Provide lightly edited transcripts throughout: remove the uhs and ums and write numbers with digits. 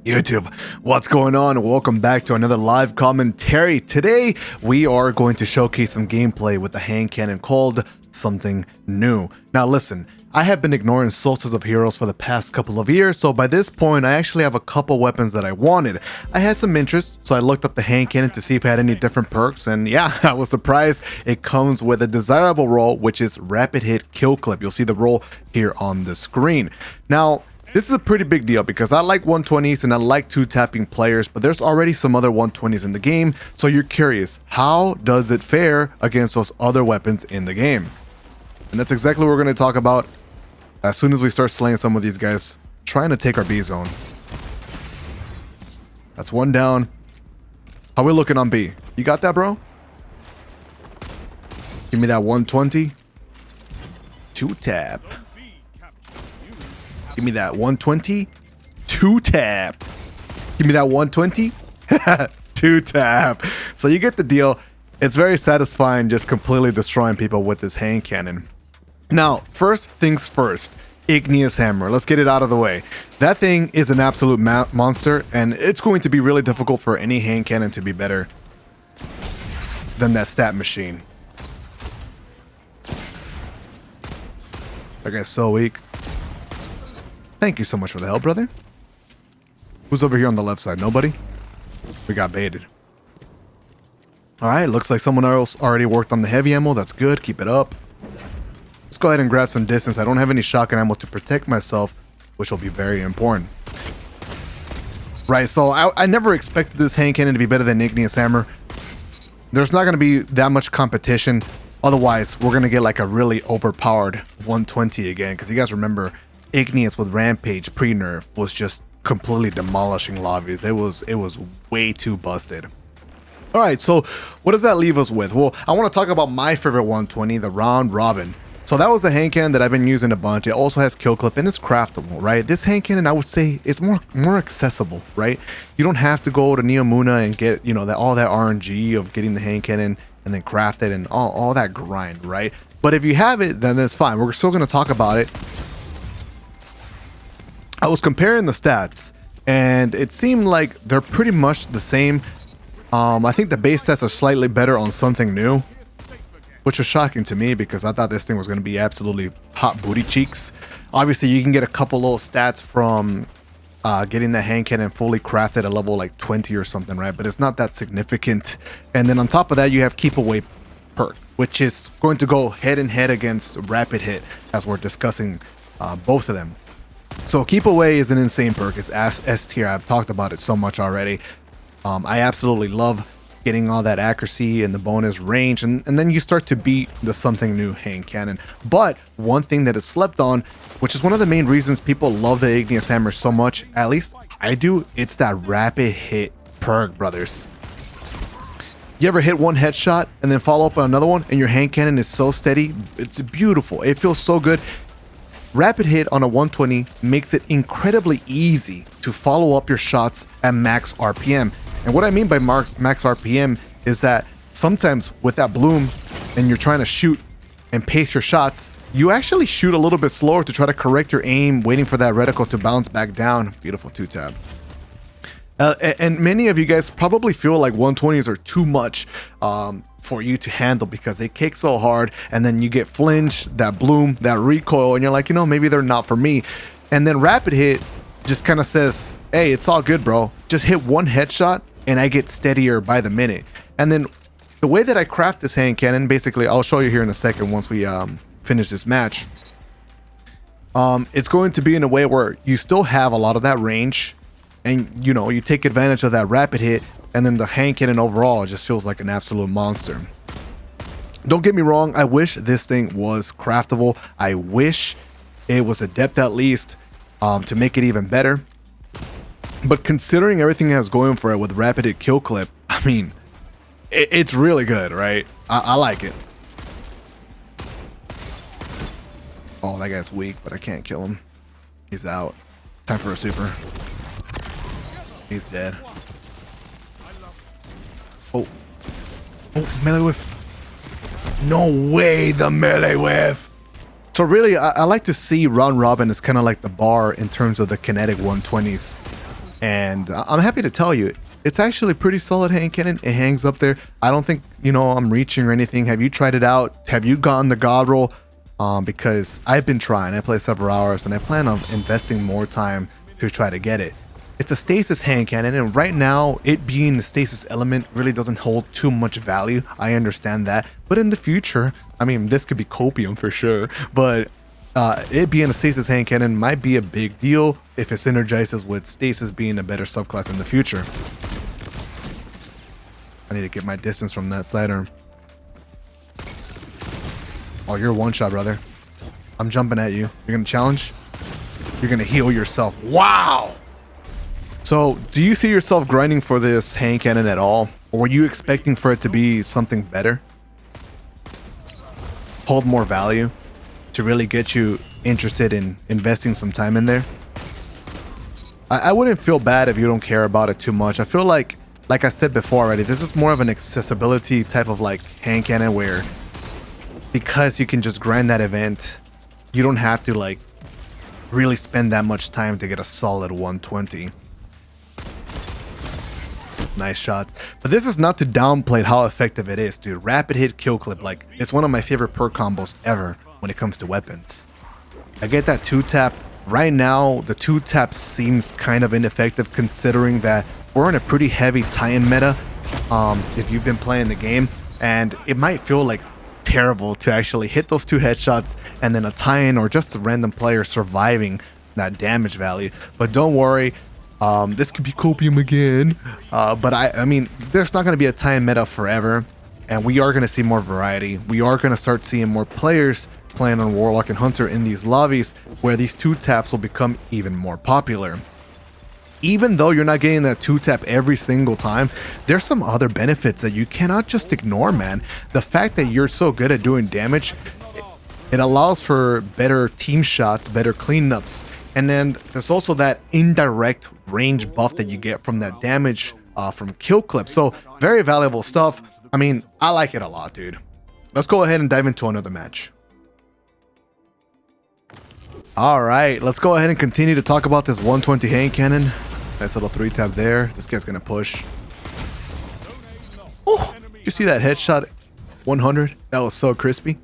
YouTube, what's going on? Welcome back to another live commentary. Today, we are going to showcase some gameplay with the hand cannon called Something New. Now listen, I have been ignoring Sources of Heroes for the past couple of years, so by this point, I actually have a couple weapons that I wanted. I had some interest, so I looked up the hand cannon to see if it had any different perks, and yeah, I was surprised. It comes with a desirable roll, which is Rapid Hit Kill Clip. You'll see the roll here on the screen. Now, this is a pretty big deal because I like 120s and I like two-tapping players, but there's already some other 120s in the game, so you're curious, how does it fare against those other weapons in the game? And that's exactly what we're going to talk about as soon as we start slaying some of these guys trying to take our B zone. That's one down. How we looking on B? You got that, bro? Give me that 120. Two-tap. Give me that 120, two tap. Give me that 120, two tap. So you get the deal. It's very satisfying just completely destroying people with this hand cannon. Now, first things first, Igneous Hammer. Let's get it out of the way. That thing is an absolute monster, and it's going to be really difficult for any hand cannon to be better than that stat machine. That guy's so weak. Thank you so much for the help, brother. Who's over here on the left side? Nobody? We got baited. Alright, looks like someone else already worked on the heavy ammo. That's good. Keep it up. Let's go ahead and grab some distance. I don't have any shotgun ammo to protect myself, which will be very important. Right, so I never expected this hand cannon to be better than Igneous Hammer. There's not going to be that much competition. Otherwise, we're going to get like a really overpowered 120 again. Because you guys remember, Igneous with Rampage pre-nerf was just completely demolishing lobbies. It was way too busted. Alright, so what does that leave us with? Well, I want to talk about my favorite 120, the Round Robin. So that was the hand cannon that I've been using a bunch. It also has kill clip and it's craftable, right? This hand cannon, I would say, is more accessible, right? You don't have to go to Neomuna and get, all that RNG of getting the hand cannon and then craft it and all that grind, right? But if you have it, then that's fine. We're still going to talk about it. I was comparing the stats, and it seemed like they're pretty much the same. I think the base stats are slightly better on Something New, which was shocking to me because I thought this thing was going to be absolutely hot booty cheeks. Obviously, you can get a couple little stats from getting the hand cannon fully crafted at level like 20 or something, right? But it's not that significant. And then on top of that, you have Keep Away perk, which is going to go head and head against Rapid Hit, as we're discussing both of them. So Keep Away is an insane perk. It's S tier. I've talked about it so much already. I absolutely love getting all that accuracy and the bonus range, and then you start to beat the Something New hand cannon. But one thing that is slept on, which is one of the main reasons people love the Igneous Hammer so much, at least I do, it's that Rapid Hit perk, brothers. You ever hit one headshot and then follow up on another one, and your hand cannon is so steady? It's beautiful. It feels so good. Rapid Hit on a 120 makes it incredibly easy to follow up your shots at max RPM. And what I mean by max RPM is that sometimes with that bloom and you're trying to shoot and pace your shots, you actually shoot a little bit slower to try to correct your aim, waiting for that reticle to bounce back down. Beautiful two-tab. And many of you guys probably feel like 120s are too much for you to handle because they kick so hard, and then you get flinch, that bloom, that recoil, and you're like, maybe they're not for me. And then Rapid Hit just kind of says, hey, it's all good, bro. Just hit one headshot and I get steadier by the minute. And then the way that I craft this hand cannon, basically, I'll show you here in a second once we finish this match. It's going to be in a way where you still have a lot of that range, and you take advantage of that Rapid Hit, and then the hand cannon overall just feels like an absolute monster. Don't get me wrong, I wish this thing was craftable. I wish it was adept at least to make it even better. But considering everything it has going for it with Rapid Hit Kill Clip, I mean, it's really good, right? I like it. Oh, that guy's weak, but I can't kill him. He's out. Time for a super. He's dead. Oh, melee whiff. No way, the melee whiff. So really, I like to see Round Robin as kind of like the bar in terms of the kinetic 120s. And I'm happy to tell you, it's actually a pretty solid hand cannon. It hangs up there. I don't think, you know, I'm reaching or anything. Have you tried it out? Have you gotten the god roll? Because I've been trying. I play several hours and I plan on investing more time to try to get it. It's a stasis hand cannon, and right now it being the stasis element really doesn't hold too much value. I understand that, but in the future, I mean, this could be copium for sure, but it being a stasis hand cannon might be a big deal if it synergizes with stasis being a better subclass in the future. I need to get my distance from that sidearm. Oh, you're one shot, brother. I'm jumping at you. You're gonna challenge? You're gonna heal yourself. Wow! So, do you see yourself grinding for this hand cannon at all? Or were you expecting for it to be something better? Hold more value? To really get you interested in investing some time in there? I wouldn't feel bad if you don't care about it too much. I feel like I said before already, this is more of an accessibility type of like hand cannon where because you can just grind that event, you don't have to like really spend that much time to get a solid 120. Nice shots. But this is not to downplay how effective it is, dude. Rapid hit kill clip, like it's one of my favorite perk combos ever when it comes to weapons. I get that 2-tap. Right now, the 2-tap seems kind of ineffective considering that we're in a pretty heavy tie-in meta if you've been playing the game, and it might feel like terrible to actually hit those 2 headshots and then a tie-in or just a random player surviving that damage value. But don't worry, this could be copium again, but I mean, there's not going to be a tie-in meta forever, and we are going to see more variety. We are going to start seeing more players playing on Warlock and Hunter in these lobbies where these 2-taps will become even more popular. Even though you're not getting that 2-tap every single time, there's some other benefits that you cannot just ignore, man. The fact that you're so good at doing damage, it allows for better team shots, better cleanups. And then there's also that indirect range buff that you get from that damage from kill clip. So very valuable stuff. I mean, I like it a lot, dude. Let's go ahead and dive into another match. All right, let's go ahead and continue to talk about this 120 hand cannon. Nice little 3-tap there. This guy's gonna push. Oh, did you see that headshot? 100. That was so crispy.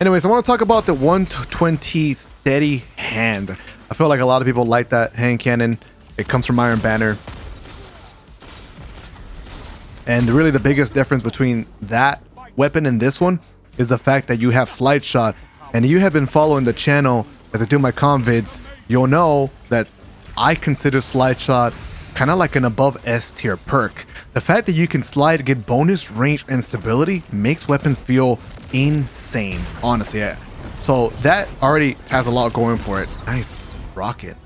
Anyways, I want to talk about the 120 steady hand. I feel like a lot of people like that hand cannon. It comes from Iron Banner. And really the biggest difference between that weapon and this one is the fact that you have slide shot. And if you have been following the channel as I do my comm vids, you'll know that I consider slide shot kind of like an above S tier perk. The fact that you can slide, get bonus range and stability makes weapons feel insane, honestly. Yeah. So that already has a lot going for it. Nice rocket.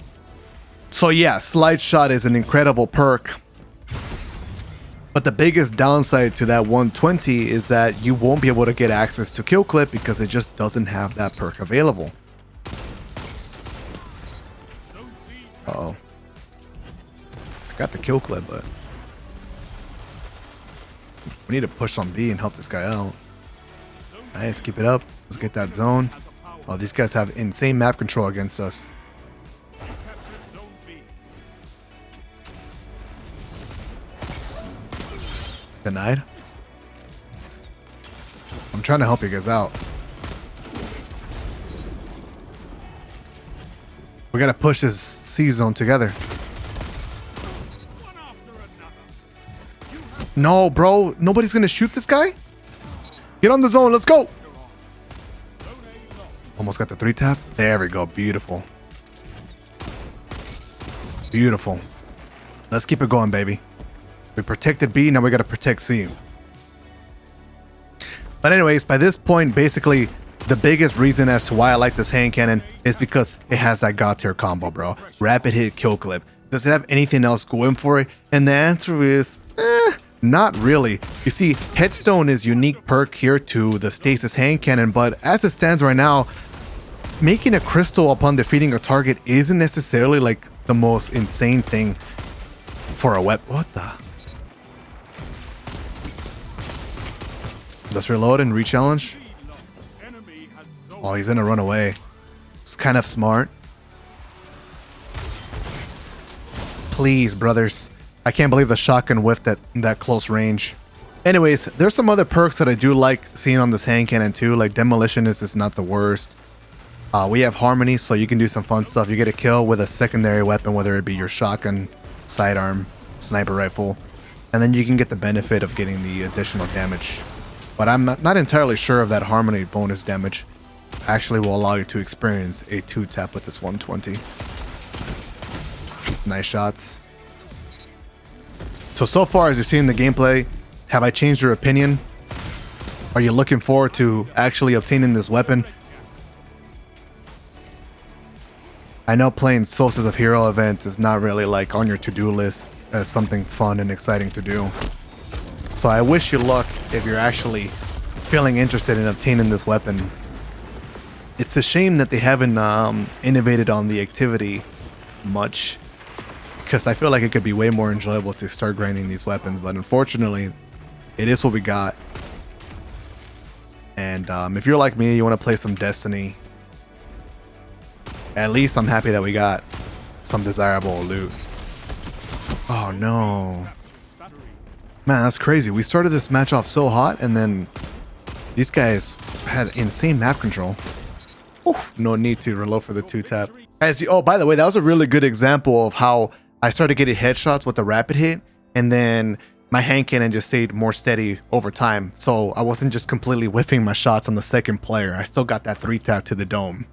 So yeah, slide shot is an incredible perk. But the biggest downside to that 120 is that you won't be able to get access to kill clip because it just doesn't have that perk available. Uh-oh. I got the kill clip, but we need to push on B and help this guy out. Nice, keep it up. Let's get that zone. Oh, these guys have insane map control against us. Denied. I'm trying to help you guys out. We gotta push this C zone together. No, bro. Nobody's gonna shoot this guy? Get on the zone. Let's go. Almost got the 3-tap. There we go. Beautiful. Beautiful. Let's keep it going, baby. We protected B, now we gotta protect C. But anyways, by this point, basically, the biggest reason as to why I like this hand cannon is because it has that god tier combo, bro. Rapid hit kill clip. Does it have anything else going for it? And the answer is, not really. You see, Headstone is unique perk here to the stasis hand cannon, but as it stands right now, making a crystal upon defeating a target isn't necessarily like the most insane thing for a weapon. What the? Let's reload and re-challenge. Oh, he's gonna run away. It's kind of smart. Please, brothers. I can't believe the shotgun whiffed at that close range. Anyways, there's some other perks that I do like seeing on this hand cannon too, like Demolitionist is not the worst. We have Harmony, so you can do some fun stuff. You get a kill with a secondary weapon, whether it be your shotgun, sidearm, sniper rifle, and then you can get the benefit of getting the additional damage. But I'm not entirely sure if that Harmony bonus damage actually will allow you to experience a 2-tap with this 120. Nice shots. So far as you're seeing the gameplay, have I changed your opinion? Are you looking forward to actually obtaining this weapon? I know playing Solstice of Hero event is not really like on your to-do list as something fun and exciting to do. So I wish you luck if you're actually feeling interested in obtaining this weapon. It's a shame that they haven't innovated on the activity much, because I feel like it could be way more enjoyable to start grinding these weapons, but unfortunately, it is what we got. And if you're like me, you want to play some Destiny, at least I'm happy that we got some desirable loot. Oh no. Man, that's crazy. We started this match off so hot, and then these guys had insane map control. Oof, no need to reload for the 2-tap. Oh, by the way, that was a really good example of how I started getting headshots with the rapid hit, and then my hand cannon just stayed more steady over time. So I wasn't just completely whiffing my shots on the second player. I still got that 3-tap to the dome.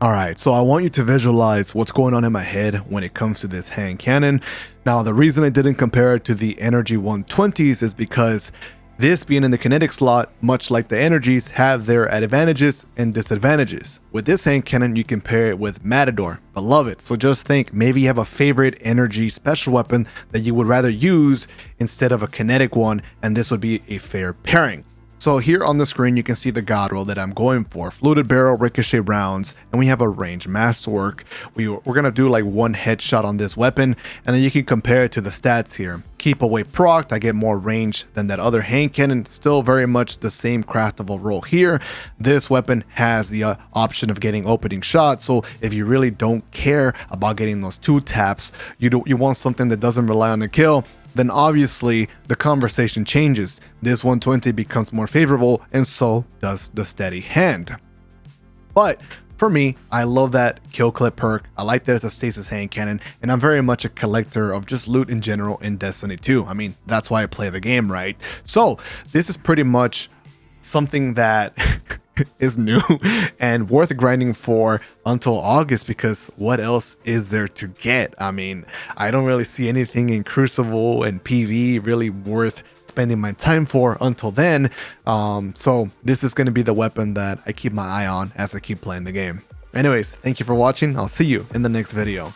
Alright, so I want you to visualize what's going on in my head when it comes to this hand cannon. Now, the reason I didn't compare it to the Energy 120s is because this being in the kinetic slot, much like the energies, have their advantages and disadvantages. With this hand cannon, you can pair it with Matador. I love it. So just think, maybe you have a favorite energy special weapon that you would rather use instead of a kinetic one, and this would be a fair pairing. So here on the screen, you can see the god roll that I'm going for. Fluted barrel, ricochet rounds, and we have a ranged masterwork. We're going to do like one headshot on this weapon, and then you can compare it to the stats here. Keep away procced, I get more range than that other hand cannon. Still very much the same craftable roll here. This weapon has the option of getting opening shots, so if you really don't care about getting those 2-taps, you want something that doesn't rely on the kill, then obviously the conversation changes. This 120 becomes more favorable, and so does the steady hand. But for me, I love that kill clip perk. I like that it's a stasis hand cannon, and I'm very much a collector of just loot in general in Destiny 2. I mean, that's why I play the game, right? So this is pretty much something that is new and worth grinding for until August, because what else is there to get? I mean, I don't really see anything in Crucible and PV really worth spending my time for until then. So this is going to be the weapon that I keep my eye on as I keep playing the game. Anyways, thank you for watching. I'll see you in the next video.